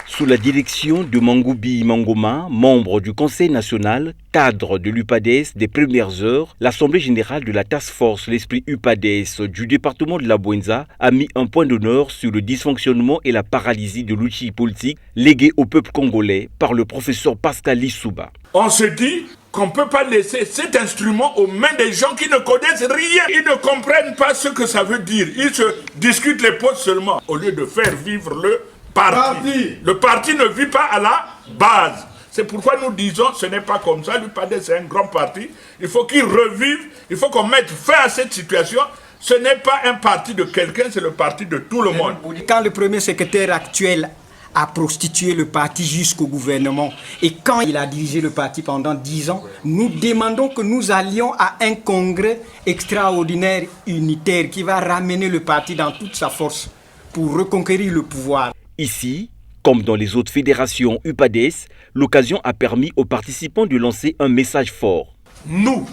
Sous la direction de Mangoubi Mangoma, membre du Conseil national, cadre de l'UPADES des premières heures, l'Assemblée générale de la Task Force L'Esprit UPADES du département de la Bouenza a mis un point d'honneur sur le dysfonctionnement et la paralysie de l'outil politique légué au peuple congolais par le professeur Pascal Lissouba. On se dit qu'on ne peut pas laisser cet instrument aux mains des gens qui ne connaissent rien. Ils ne comprennent pas ce que ça veut dire. Ils se discutent les postes seulement au lieu de faire vivre le parti. Le parti ne vit pas à la base. C'est pourquoi nous disons ce n'est pas comme ça. L'UPADES c'est un grand parti. Il faut qu'il revive. Il faut qu'on mette fin à cette situation. Ce n'est pas un parti de quelqu'un, c'est le parti de tout le monde. Quand le premier secrétaire actuel a prostitué le parti jusqu'au gouvernement et quand il a dirigé le parti pendant 10 ans, nous demandons que nous allions à un congrès extraordinaire unitaire qui va ramener le parti dans toute sa force pour reconquérir le pouvoir. Ici, comme dans les autres fédérations UPADES, l'occasion a permis aux participants de lancer un message fort. Nous,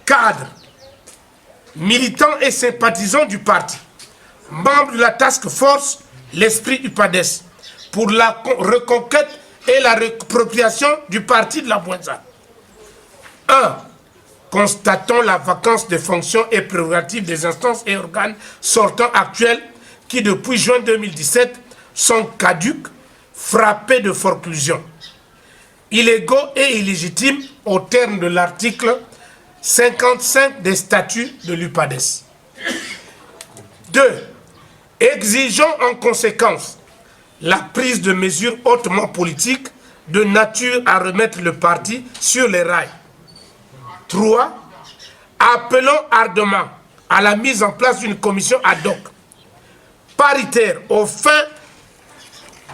cadres, militants et sympathisants du parti, membres de la Task Force L'Esprit UPADES, pour la reconquête et la réappropriation du parti de la Bouenza. 1. Constatons la vacance des fonctions et prérogatives des instances et organes sortants actuels qui, depuis juin 2017, sont caducs, frappés de forclusion, illégaux et illégitimes au terme de l'article 55 des statuts de l'UPADES. 2. Exigeons en conséquence la prise de mesures hautement politiques de nature à remettre le parti sur les rails. 3. Appelons ardemment à la mise en place d'une commission ad hoc, paritaire, aux fins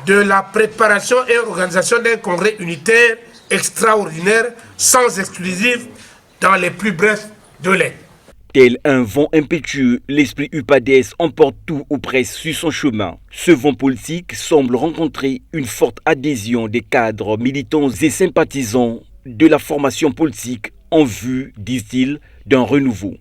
de la préparation et organisation d'un congrès unitaire extraordinaire sans exclusive dans les plus brefs délais. Tel un vent impétueux, l'esprit UPADES emporte tout ou presque sur son chemin. Ce vent politique semble rencontrer une forte adhésion des cadres, militants et sympathisants de la formation politique en vue, disent-ils, d'un renouveau.